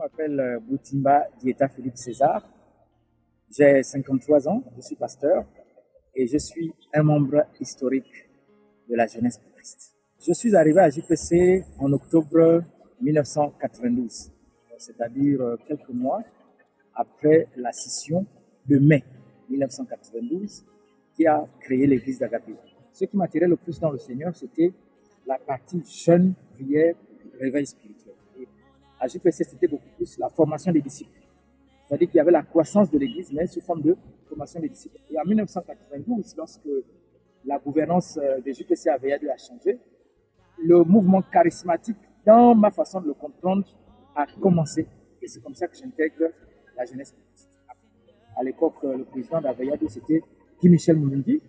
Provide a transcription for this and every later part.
m'appelle Boutimba Dieta Philippe César. J'ai 53 ans, je suis pasteur et je suis un membre historique de la Jeunesse pour Christ. Je suis arrivé à JPC en octobre 1992, c'est-à-dire quelques mois après la scission de mai 1992 qui a créé l'église d'Agapé. Ce qui m'attirait le plus dans le Seigneur, c'était la partie jeune, prière, réveil spirituel. Et à JPC, c'était beaucoup plus la formation des disciples. C'est-à-dire qu'il y avait la croissance de l'église, mais sous forme de formation des disciples. Et en 1992, lorsque la gouvernance de JPC avait a changé, le mouvement charismatique, dans ma façon de le comprendre, a commencé. Et c'est comme ça que j'intègre la jeunesse. À l'époque, le président d'Aveyado, c'était Guy Michel Mouloundi,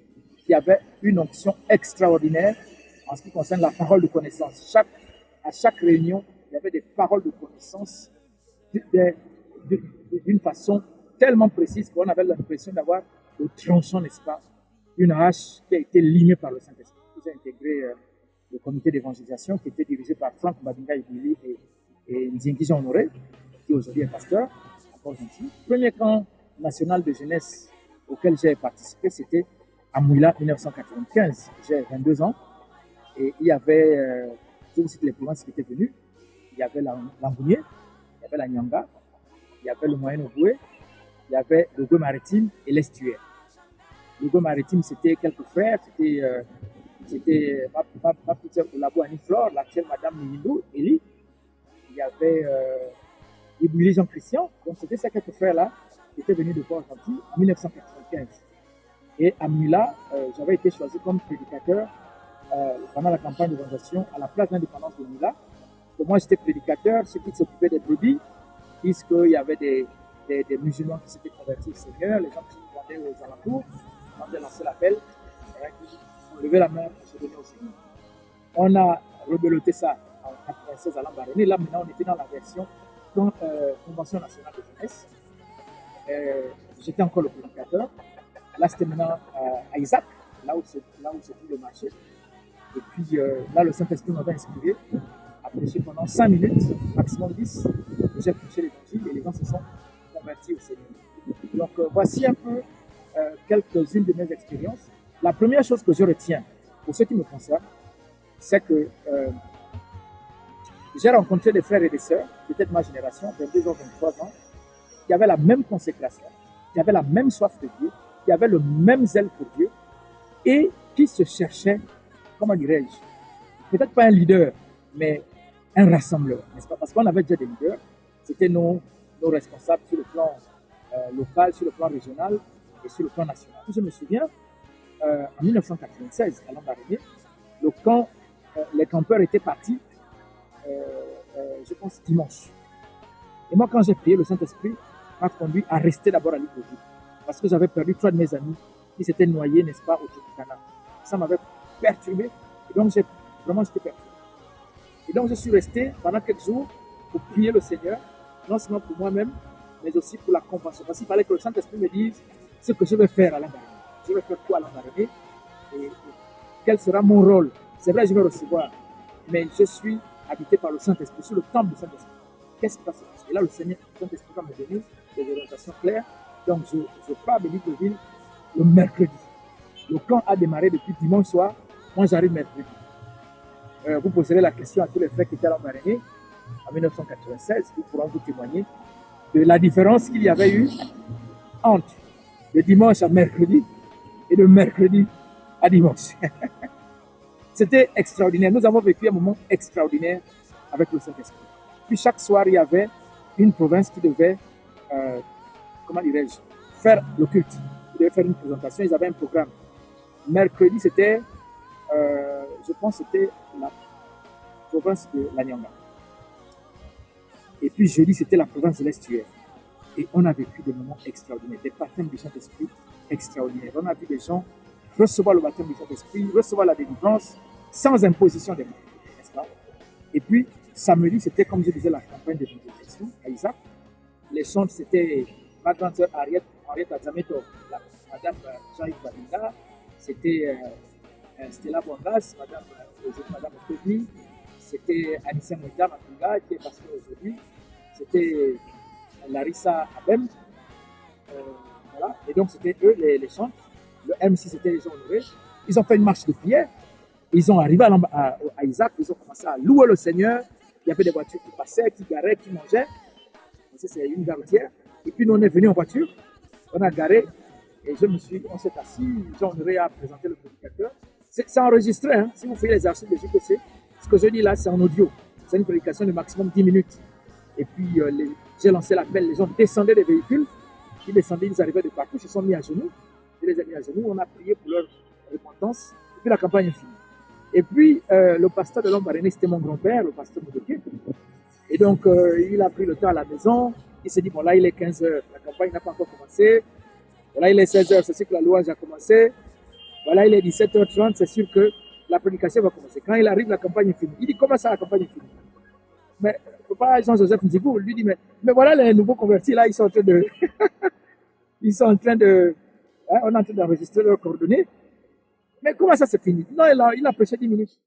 qui avait une onction extraordinaire en ce qui concerne la parole de connaissance. À chaque réunion, il y avait des paroles de connaissance d'une façon tellement précise qu'on avait l'impression d'avoir le tronçon, n'est-ce pas, une hache qui a été limée par le Saint-Esprit. J'ai intégré le comité d'évangélisation qui était dirigé par Franck Babinga Ibili et Nzingi Jean Honoré, qui aujourd'hui est pasteur, encore gentil. Le premier camp national de jeunesse auquel j'ai participé, c'était à Mouila, 1995. J'ai 22 ans et il y avait, je vous cite les provinces qui étaient venues, il y avait l'Angounier, il y avait la Nyanga, il y avait le Moyen-Oboué, il y avait le Go maritime et l'estuaire. Le Go maritime, c'était quelques frères, c'était ma petite sœur Olabo Annie-Flore, l'actuelle Madame Nihindou, Elie. Il y avait Ibouili Jean-Christian. Donc, c'était ces quelques frères-là qui étaient venus de Port-Gentil en 1995. Et à Mula, j'avais été choisi comme prédicateur pendant la campagne d'évangélisation à la place d'indépendance de Mula. Donc, moi, j'étais prédicateur, ceux qui s'occupaient des brebis, puisqu'il y avait des musulmans qui s'étaient convertis au Seigneur, les gens qui vendaient aux alentours. Quand j'ai lancé l'appel, on levait la main pour se donner au Seigneur. On a rebeloté ça en 1996 à Lambaréné. Là, maintenant, on était dans la version Convention nationale de jeunesse. J'étais encore le prédicateur. Là, c'était maintenant à Isaac, là où se trouve le marché. Et puis, là, le Saint-Esprit m'avait inspiré à prêcher pendant 5 minutes, maximum 10. J'ai prêché l'évangile et les gens se sont convertis au Seigneur. Donc, voici un peu quelques-unes de mes expériences. La première chose que je retiens, pour ceux qui me concernent, c'est que j'ai rencontré des frères et des sœurs, peut-être ma génération, 22 ans, 23 ans, qui avaient la même consécration, qui avaient la même soif de Dieu, qui avaient le même zèle pour Dieu et qui se cherchaient, comment dirais-je, peut-être pas un leader, mais un rassembleur, n'est-ce pas? Parce qu'on avait déjà des leaders, c'était nos responsables sur le plan local, sur le plan régional et sur le plan national. Je me souviens, en 1996, à Lambaréné, les campeurs étaient partis, je pense, dimanche. Et moi, quand j'ai prié, le Saint-Esprit m'a conduit à rester d'abord à Libreville. Parce que j'avais perdu 3 de mes amis qui s'étaient noyés, n'est-ce pas, au Tchoukoukana. Ça m'avait perturbé. Et donc, j'étais perturbé. Et donc, je suis resté pendant quelques jours pour prier le Seigneur, non seulement pour moi-même, mais aussi pour la convention. Parce qu'il fallait que le Saint-Esprit me dise ce que je vais faire à Lambaréné. Je vais faire quoi à Lambaréné et quel sera mon rôle. C'est vrai, je vais recevoir, mais je suis habité par le Saint-Esprit, sur le temple du Saint-Esprit. Qu'est-ce qui va se passer? Et là, le Saint-Esprit va me donner des orientations claires. Donc, je pars à Libreville le mercredi. Le camp a démarré depuis dimanche soir. Moi, j'arrive mercredi. Vous poserez la question à tous les frères qui étaient à Lambaréné en 1996. Ils pourront vous témoigner de la différence qu'il y avait eu entre le dimanche à mercredi et de mercredi à dimanche. C'était extraordinaire. Nous avons vécu un moment extraordinaire avec le Saint-Esprit. Puis chaque soir, il y avait une province qui devait, comment dirais-je, faire le culte. Ils devaient faire une présentation, ils avaient un programme. Mercredi, c'était, je pense, c'était la province de la Nyanga. Et puis jeudi, c'était la province de l'Estuaire. Et on a vécu des moments extraordinaires, des baptêmes du Saint-Esprit extraordinaires. On a vu des gens recevoir le baptême du Saint-Esprit, recevoir la délivrance, sans imposition des mains, n'est-ce pas? Et puis, samedi, c'était, comme je disais, la campagne d'évangélisation à Isaac. Les chants, c'était ma grande sœur Henriette Adzameto, Madame Jean-Yves Babinga, c'était Stella Bongas, Madame Opevi, c'était Anissa Mouita Matunga, qui est pasteur aujourd'hui. c'était Larissa Abem. Voilà. Et donc, c'était eux les chantres. Le MC, c'était les gens honorés. Ils ont fait une marche de prière. Ils ont arrivé à Isaac. Ils ont commencé à louer le Seigneur. Il y avait des voitures qui passaient, qui garaient, qui mangeaient. C'est une gare routière. Et puis, nous, on est venus en voiture. On a garé. Et on s'est assis. Jean Honoré a présenté le prédicateur. C'est enregistré. Hein. Si vous faites les archives de JPC, ce que je dis là, c'est en audio. C'est une prédication de maximum 10 minutes. Et puis, j'ai lancé l'appel. Les gens descendaient des véhicules. Ils descendaient, ils arrivaient de partout. Ils se sont mis à genoux. Je les ai mis à genoux. On a prié pour leur repentance. Et puis, la campagne est finie. Et puis, le pasteur de l'Ombaréné, c'était mon grand-père, le pasteur Moudeke. Et donc, il a pris le temps à la maison. Il s'est dit, bon, là, il est 15 heures. La campagne n'a pas encore commencé. Voilà, il est 16 heures. C'est sûr que la louange a commencé. Voilà, il est 17h30. C'est sûr que la prédication va commencer. Quand il arrive, la campagne est finie. Il dit, comment ça, la campagne est finie? Mais papa Jean-Joseph Nzigou lui dit, mais voilà, les nouveaux convertis, là, ils sont en train de... Hein, on est en train d'enregistrer leurs coordonnées. Mais comment ça, c'est fini? Non, il a prêché 10 minutes.